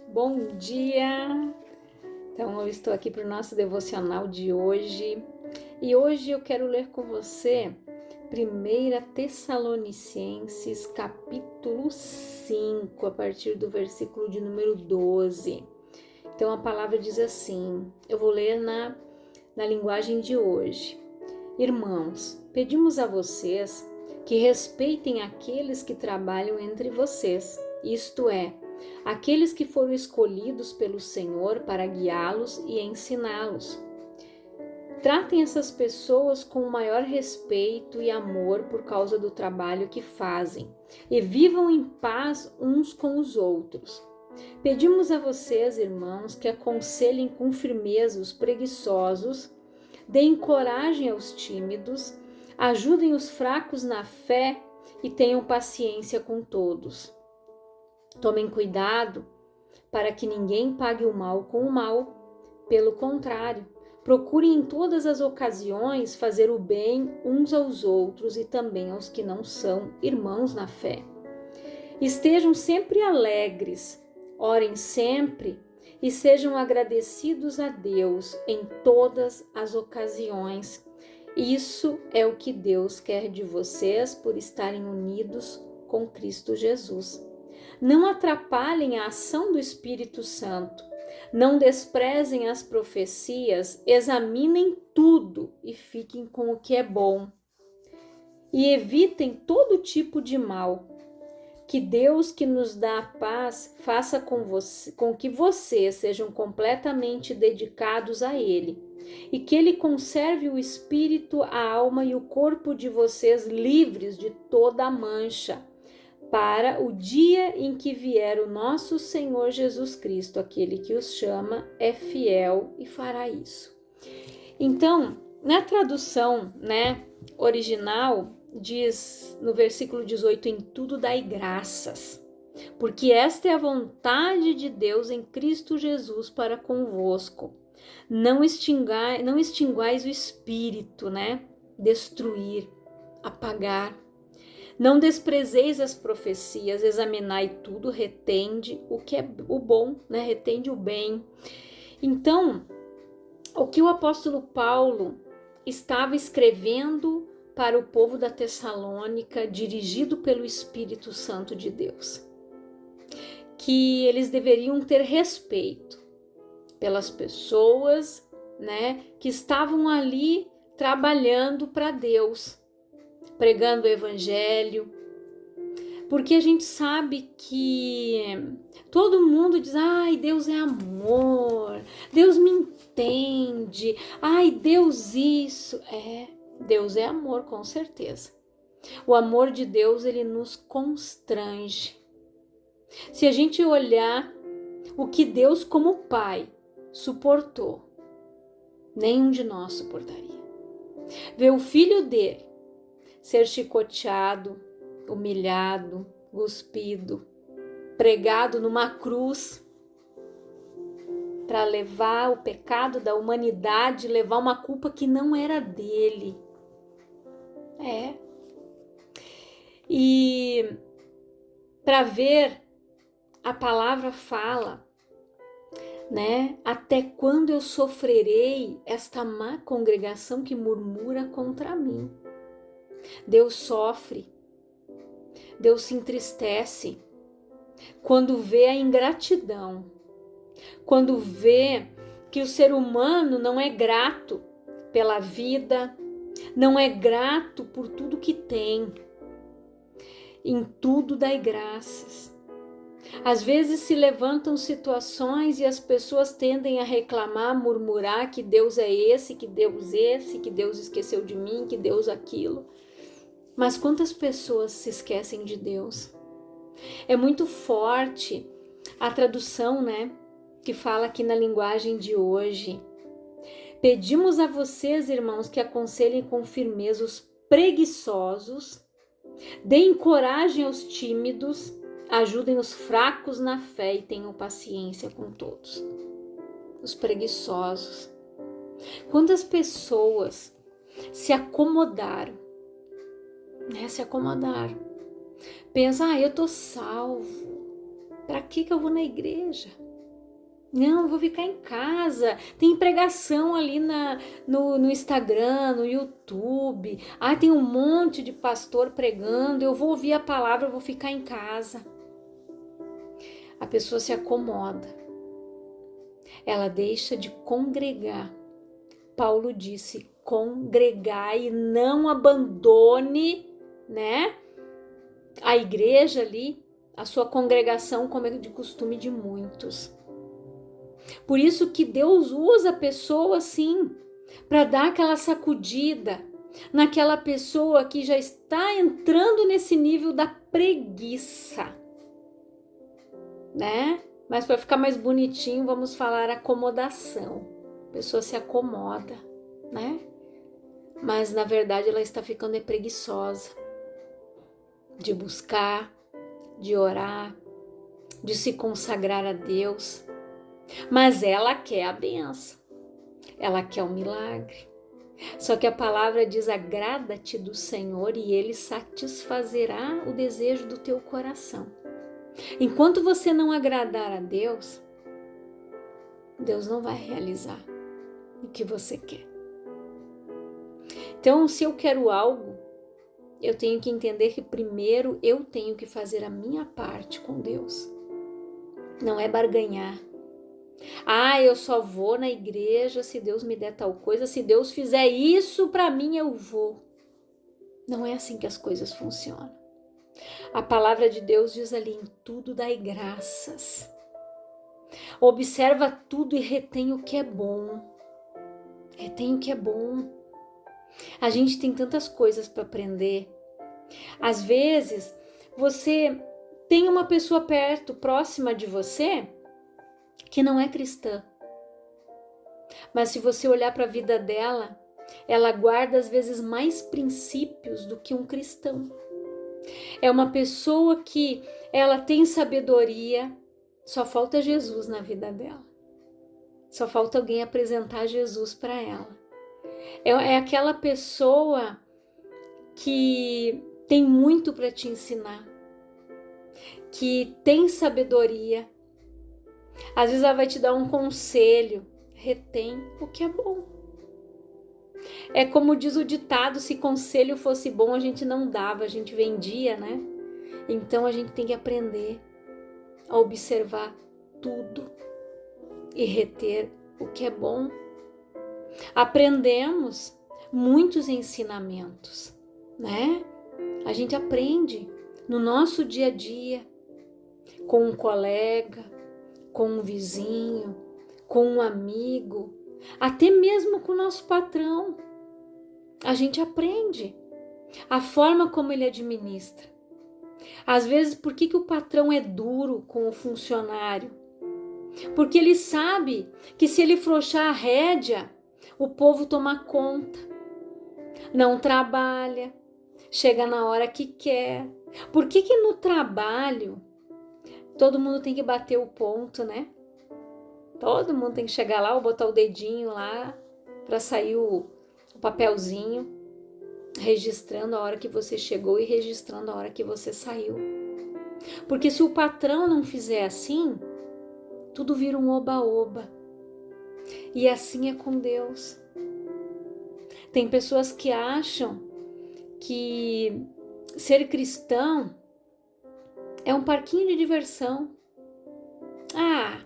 Bom dia! Então, eu estou aqui para o nosso devocional de hoje e hoje eu quero ler com você 1 Tessalonicenses, capítulo 5, a partir do versículo de número 12. Então, a palavra diz assim, eu vou ler na linguagem de hoje. Irmãos, pedimos a vocês que respeitem aqueles que trabalham entre vocês, isto é, aqueles que foram escolhidos pelo Senhor para guiá-los e ensiná-los. Tratem essas pessoas com o maior respeito e amor por causa do trabalho que fazem e vivam em paz uns com os outros. Pedimos a vocês, irmãos, que aconselhem com firmeza os preguiçosos, deem coragem aos tímidos, ajudem os fracos na fé e tenham paciência com todos. Tomem cuidado para que ninguém pague o mal com o mal. Pelo contrário, procurem em todas as ocasiões fazer o bem uns aos outros e também aos que não são irmãos na fé. Estejam sempre alegres, orem sempre e sejam agradecidos a Deus em todas as ocasiões. Isso é o que Deus quer de vocês por estarem unidos com Cristo Jesus. Não atrapalhem a ação do Espírito Santo. Não desprezem as profecias, examinem tudo e fiquem com o que é bom. E evitem todo tipo de mal. Que Deus, que nos dá a paz, faça com que vocês sejam completamente dedicados a Ele e que Ele conserve o espírito, a alma e o corpo de vocês livres de toda mancha, para o dia em que vier o nosso Senhor Jesus Cristo. Aquele que os chama é fiel e fará isso. Então, na tradução, original, diz no versículo 18, em tudo dai graças, porque esta é a vontade de Deus em Cristo Jesus para convosco. Não extinguais o espírito, destruir, apagar. Não desprezeis as profecias, examinai tudo, retende o que é o bom, retende o bem. Então, o que o apóstolo Paulo estava escrevendo para o povo da Tessalônica, dirigido pelo Espírito Santo de Deus, que eles deveriam ter respeito pelas pessoas, que estavam ali trabalhando para Deus, pregando o evangelho, porque a gente sabe que todo mundo diz, ai, Deus é amor, Deus me entende, ai, Deus isso, Deus é amor, com certeza. O amor de Deus, ele nos constrange. Se a gente olhar o que Deus como Pai suportou, nenhum de nós suportaria. Ver o filho dele ser chicoteado, humilhado, cuspido, pregado numa cruz para levar o pecado da humanidade, levar uma culpa que não era dele. E para ver, a palavra fala, até quando eu sofrerei esta má congregação que murmura contra mim? Deus sofre, Deus se entristece quando vê a ingratidão, quando vê que o ser humano não é grato pela vida, não é grato por tudo que tem. Em tudo dai graças. Às vezes se levantam situações e as pessoas tendem a reclamar, murmurar que Deus é esse, que Deus esqueceu de mim, que Deus aquilo. Mas quantas pessoas se esquecem de Deus? É muito forte a tradução, que fala aqui na linguagem de hoje. Pedimos a vocês, irmãos, que aconselhem com firmeza os preguiçosos, deem coragem aos tímidos, ajudem os fracos na fé e tenham paciência com todos. Os preguiçosos. Quantas pessoas se acomodaram, Pensa, eu tô salvo. Para que eu vou na igreja? Não, eu vou ficar em casa. Tem pregação ali no Instagram, no YouTube. Ah, tem um monte de pastor pregando. Eu vou ouvir a palavra, eu vou ficar em casa. A pessoa se acomoda. Ela deixa de congregar. Paulo disse: congregai e não abandone, né? A igreja ali, a sua congregação, como é de costume de muitos. Por isso que Deus usa a pessoa assim, para dar aquela sacudida naquela pessoa que já está entrando nesse nível da preguiça, né? Mas para ficar mais bonitinho, vamos falar acomodação. A pessoa se acomoda, né? Mas na verdade ela está ficando preguiçosa de buscar, de orar, de se consagrar a Deus. Mas ela quer a benção, ela quer o milagre. Só que a palavra diz: agrada-te do Senhor e Ele satisfazerá o desejo do teu coração. Enquanto você não agradar a Deus, Deus não vai realizar o que você quer. Então, se eu quero algo, eu tenho que entender que primeiro eu tenho que fazer a minha parte com Deus. Não é barganhar. Ah, eu só vou na igreja se Deus me der tal coisa, se Deus fizer isso para mim eu vou. Não é assim que as coisas funcionam. A palavra de Deus diz ali: em tudo dai graças. Observa tudo e retém o que é bom. Retém o que é bom. A gente tem tantas coisas para aprender. Às vezes, você tem uma pessoa perto, próxima de você, que não é cristã. Mas se você olhar para a vida dela, ela guarda às vezes mais princípios do que um cristão. É uma pessoa que ela tem sabedoria, só falta Jesus na vida dela. Só falta alguém apresentar Jesus para ela. É aquela pessoa que tem muito para te ensinar, que tem sabedoria. Às vezes ela vai te dar um conselho. Retém o que é bom. É como diz o ditado: se conselho fosse bom, a gente não dava, a gente vendia, né? Então a gente tem que aprender a observar tudo e reter o que é bom. Aprendemos muitos ensinamentos, né? A gente aprende no nosso dia a dia, com um colega, com um vizinho, com um amigo, até mesmo com o nosso patrão. A gente aprende a forma como ele administra. Às vezes, por que o patrão é duro com o funcionário? Porque ele sabe que se ele frouxar a rédea, o povo toma conta, não trabalha, chega na hora que quer. Por que no trabalho todo mundo tem que bater o ponto, né? Todo mundo tem que chegar lá ou botar o dedinho lá para sair o papelzinho, registrando a hora que você chegou e registrando a hora que você saiu. Porque se o patrão não fizer assim, tudo vira um oba-oba. E assim é com Deus. Tem pessoas que acham que ser cristão é um parquinho de diversão. Ah,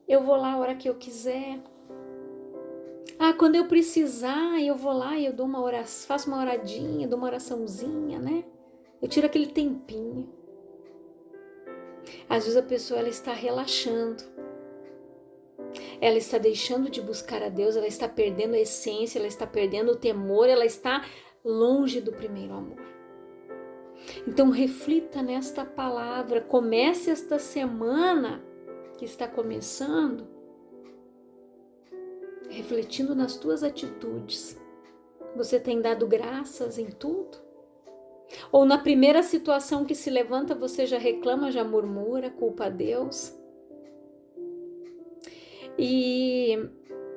eu vou lá a hora que eu quiser. Ah, quando eu precisar, eu vou lá e eu dou uma oração, faço uma oradinha, dou uma oraçãozinha, né? Eu tiro aquele tempinho. Às vezes a pessoa ela está relaxando. Ela está deixando de buscar a Deus, ela está perdendo a essência, ela está perdendo o temor, ela está longe do primeiro amor. Então reflita nesta palavra, comece esta semana que está começando, refletindo nas tuas atitudes. Você tem dado graças em tudo? Ou na primeira situação que se levanta, você já reclama, já murmura, culpa a Deus? E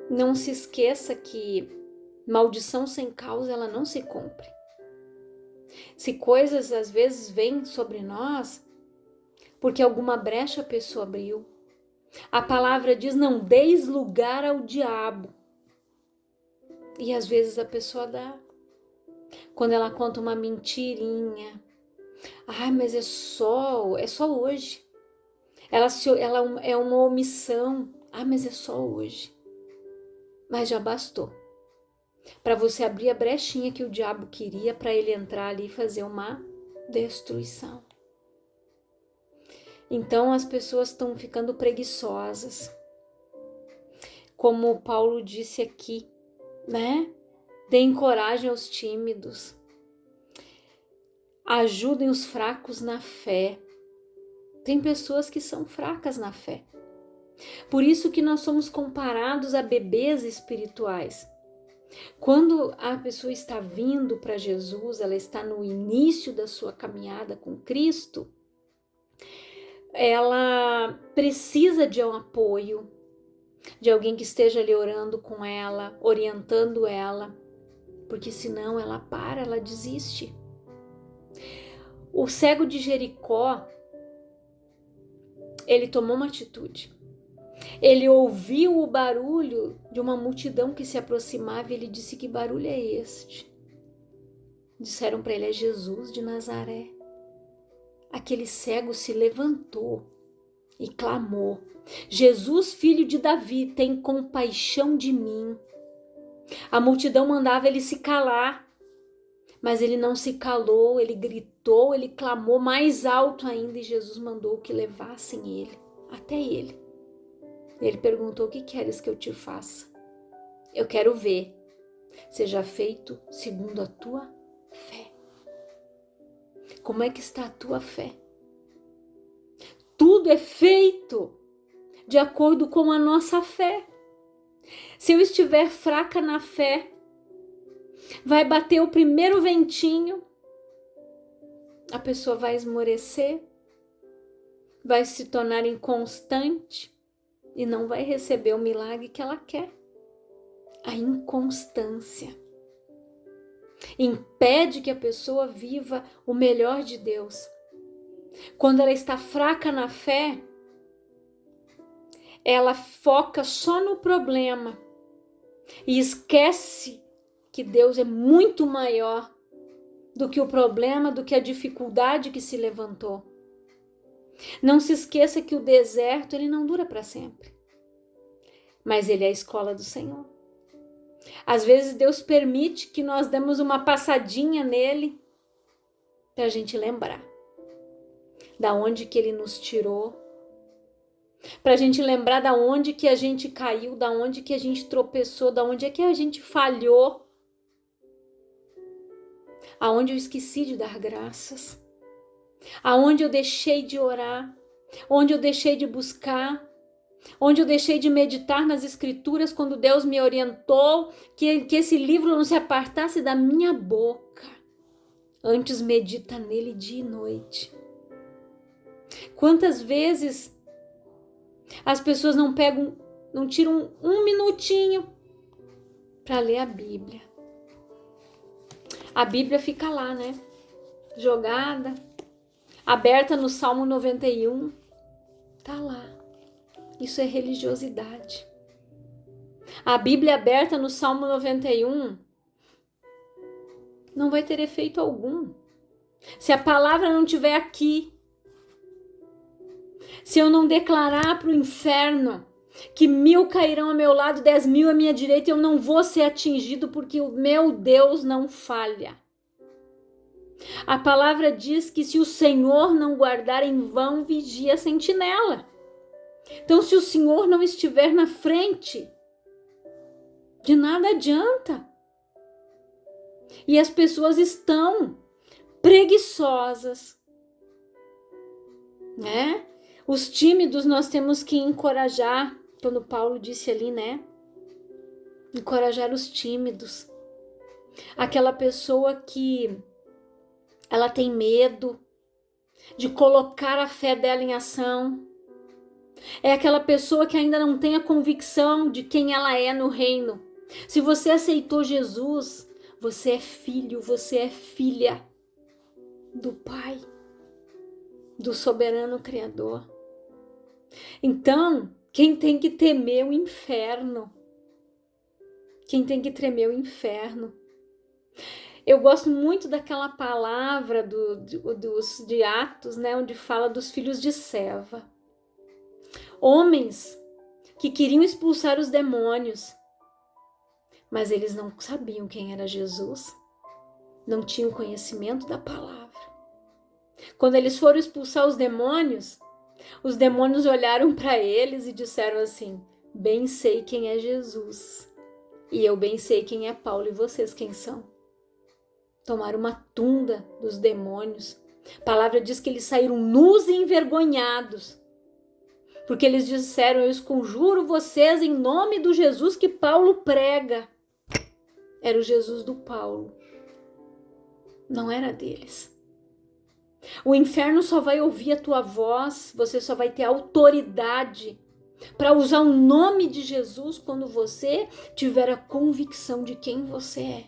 não se esqueça que maldição sem causa, ela não se cumpre. Se coisas às vezes vêm sobre nós, porque alguma brecha a pessoa abriu, A palavra diz: não deis lugar ao diabo. E às vezes a pessoa dá. Quando ela conta uma mentirinha. Ai, mas é só hoje. Ela é uma omissão. Ah, mas é só hoje. Mas já bastou. Para você abrir a brechinha que o diabo queria para ele entrar ali e fazer uma destruição. Então as pessoas estão ficando preguiçosas. Como Paulo disse aqui, né? Deem coragem aos tímidos. Ajudem os fracos na fé. Tem pessoas que são fracas na fé. Por isso que nós somos comparados a bebês espirituais. Quando a pessoa está vindo para Jesus, ela está no início da sua caminhada com Cristo, ela precisa de um apoio, de alguém que esteja ali orando com ela, orientando ela, porque senão ela para, ela desiste. O cego de Jericó, ele tomou uma atitude. Ele ouviu o barulho de uma multidão que se aproximava e ele disse: que barulho é este? Disseram para ele: é Jesus de Nazaré. Aquele cego se levantou e clamou: Jesus, filho de Davi, tem compaixão de mim. A multidão mandava ele se calar, mas ele não se calou, ele gritou, ele clamou mais alto ainda e Jesus mandou que levassem ele até ele. Ele perguntou: o que queres que eu te faça? Eu quero ver. Seja feito segundo a tua fé. Como é que está a tua fé? Tudo é feito de acordo com a nossa fé. Se eu estiver fraca na fé, vai bater o primeiro ventinho, a pessoa vai esmorecer, vai se tornar inconstante e não vai receber o milagre que ela quer. A inconstância impede que a pessoa viva o melhor de Deus. Quando ela está fraca na fé, ela foca só no problema e esquece que Deus é muito maior do que o problema, do que a dificuldade que se levantou. Não se esqueça que o deserto ele não dura para sempre, mas ele é a escola do Senhor. Às vezes Deus permite que nós demos uma passadinha nele para a gente lembrar da onde que ele nos tirou, para a gente lembrar da onde que a gente caiu, da onde que a gente tropeçou, da onde é que a gente falhou, aonde eu esqueci de dar graças, aonde eu deixei de orar, onde eu deixei de buscar, onde eu deixei de meditar nas escrituras quando Deus me orientou que esse livro não se apartasse da minha boca. Antes medita nele dia e noite. Quantas vezes as pessoas não tiram um minutinho para ler a Bíblia? A Bíblia fica lá, né? Jogada, aberta no Salmo 91. Tá lá. Isso é religiosidade. A Bíblia aberta no Salmo 91 não vai ter efeito algum. Se a palavra não estiver aqui, se eu não declarar para o inferno que 1000 cairão ao meu lado, 10.000 à minha direita, eu não vou ser atingido porque o meu Deus não falha. A palavra diz que se o Senhor não guardar, em vão vigia a sentinela. Então, se o Senhor não estiver na frente, de nada adianta. E as pessoas estão preguiçosas, né? Os tímidos nós temos que encorajar, quando Paulo disse ali, né? Encorajar os tímidos. Aquela pessoa que ela tem medo de colocar a fé dela em ação. É aquela pessoa que ainda não tem a convicção de quem ela é no reino. Se você aceitou Jesus, você é filho, você é filha do Pai, do soberano Criador. Então, Quem tem que temer o inferno? Quem tem que tremer o inferno? Eu gosto muito daquela palavra de Atos, né, onde fala dos filhos de Seva. Homens que queriam expulsar os demônios, mas eles não sabiam quem era Jesus, não tinham conhecimento da palavra. Quando eles foram expulsar os demônios olharam para eles e disseram assim: bem sei quem é Jesus, e eu bem sei quem é Paulo, e vocês quem são? Tomaram uma tunda dos demônios. A palavra diz que eles saíram nus e envergonhados, porque eles disseram: eu conjuro vocês em nome do Jesus que Paulo prega. Era o Jesus do Paulo, não era deles. O inferno só vai ouvir a tua voz, você só vai ter autoridade para usar o nome de Jesus quando você tiver a convicção de quem você é.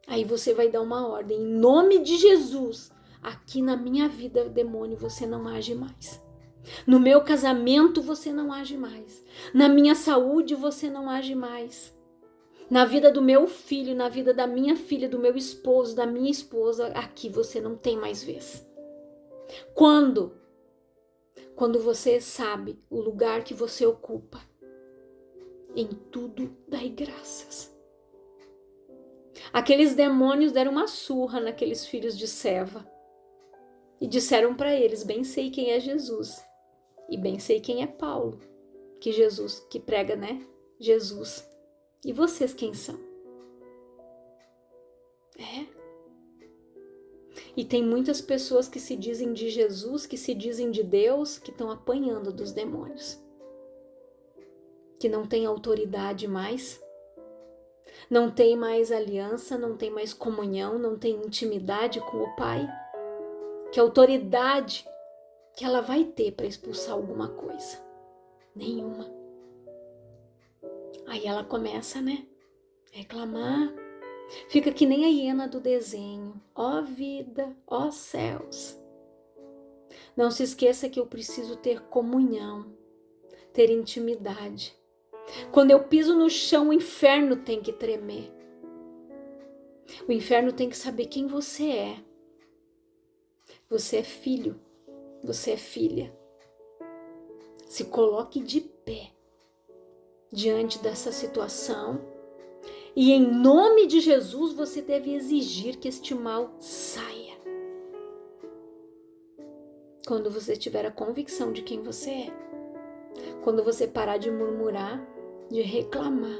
Aí você vai dar uma ordem: em nome de Jesus, aqui na minha vida, demônio, você não age mais. No meu casamento você não age mais. Na minha saúde você não age mais. Na vida do meu filho, na vida da minha filha, do meu esposo, da minha esposa, aqui você não tem mais vez. Quando você sabe o lugar que você ocupa, em tudo dai graças. Aqueles demônios deram uma surra naqueles filhos de Seva e disseram para eles: bem sei quem é Jesus e bem sei quem é Paulo, que Jesus, que prega, né? Jesus. E vocês quem são? E tem muitas pessoas que se dizem de Jesus, que se dizem de Deus, que estão apanhando dos demônios. Que não tem autoridade mais, não tem mais aliança, não tem mais comunhão, não tem intimidade com o Pai. Que autoridade que ela vai ter para expulsar alguma coisa? Nenhuma. Aí ela começa, né? Reclamar. Fica que nem a hiena do desenho. Ó vida, ó céus. Não se esqueça que eu preciso ter comunhão, ter intimidade. Quando eu piso no chão, o inferno tem que tremer. O inferno tem que saber quem você é. Você é filho, você é filha. Se coloque de pé diante dessa situação e em nome de Jesus você deve exigir que este mal saia. Quando você tiver a convicção de quem você é, quando você parar de murmurar, de reclamar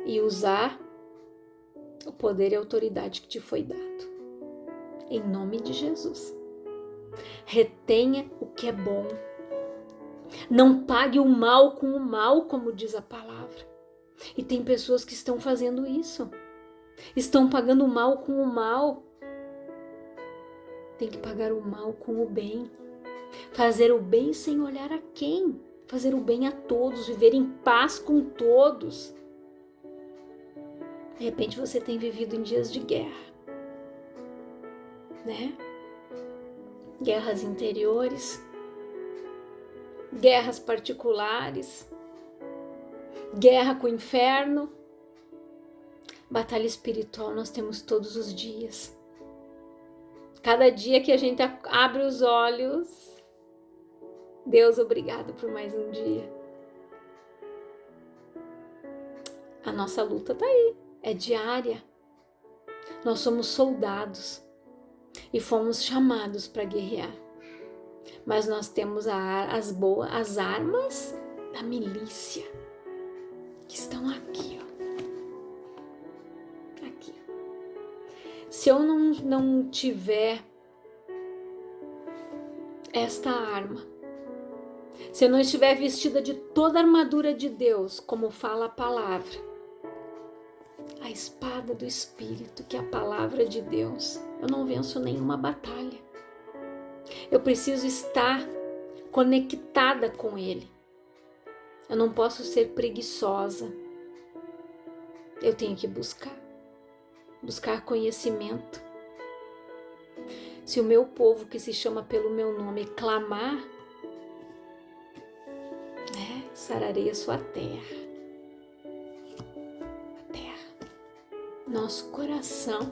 e usar o poder e a autoridade que te foi dado, em nome de Jesus. Retenha o que é bom. Não pague o mal com o mal, como diz a palavra. E tem pessoas que estão fazendo isso. Estão pagando o mal com o mal. Tem que pagar o mal com o bem. Fazer o bem sem olhar a quem. Fazer o bem a todos, viver em paz com todos. De repente você tem vivido em dias de guerra, né? Guerras interiores, guerras particulares, guerra com o inferno. Batalha espiritual nós temos todos os dias. Cada dia que a gente abre os olhos, Deus, obrigado por mais um dia. A nossa luta tá aí, é diária. Nós somos soldados e fomos chamados para guerrear. Mas nós temos as armas da milícia que estão aqui, ó. Aqui. Se eu não tiver esta arma, se eu não estiver vestida de toda a armadura de Deus, como fala a palavra, a espada do Espírito, que é a palavra de Deus, eu não venço nenhuma batalha. Eu preciso estar conectada com Ele. Eu não posso ser preguiçosa. Eu tenho que buscar conhecimento. Se o meu povo que se chama pelo meu nome clamar, sararei a sua terra. A terra. Nosso coração,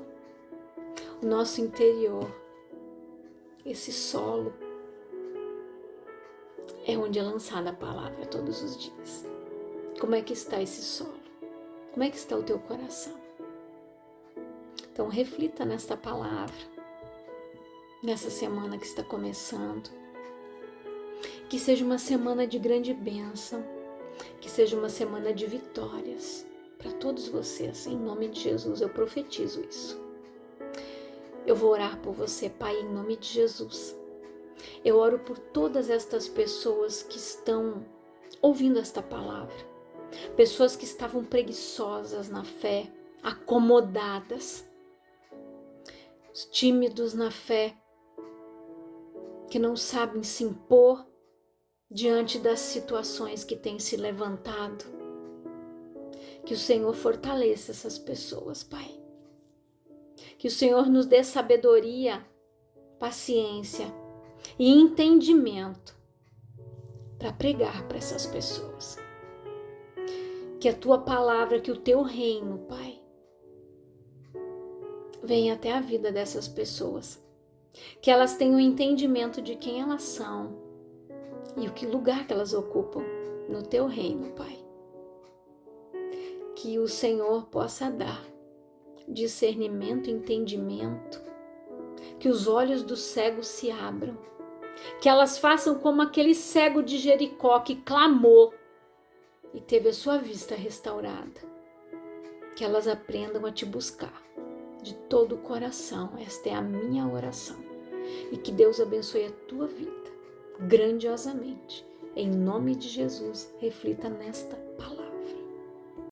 o nosso interior, esse solo é onde é lançada a palavra todos os dias. Como é que está esse solo? Como é que está o teu coração? Então reflita nesta palavra, nessa semana que está começando. Que seja uma semana de grande bênção, que seja uma semana de vitórias para todos vocês. Em nome de Jesus, eu profetizo isso. Eu vou orar por você, Pai, em nome de Jesus. Eu oro por todas estas pessoas que estão ouvindo esta palavra. Pessoas que estavam preguiçosas na fé, acomodadas, tímidos na fé, que não sabem se impor diante das situações que têm se levantado. Que o Senhor fortaleça essas pessoas, Pai. Que o Senhor nos dê sabedoria, paciência e entendimento para pregar para essas pessoas. Que a tua palavra, que o teu reino, Pai, venha até a vida dessas pessoas. Que elas tenham entendimento de quem elas são e o que lugar que elas ocupam no teu reino, Pai. Que o Senhor possa dar discernimento, entendimento, que os olhos dos cegos se abram, que elas façam como aquele cego de Jericó que clamou e teve a sua vista restaurada. Que elas aprendam a te buscar de todo o coração. Esta é a minha oração. E que Deus abençoe a tua vida grandiosamente. Em nome de Jesus, reflita nesta palavra.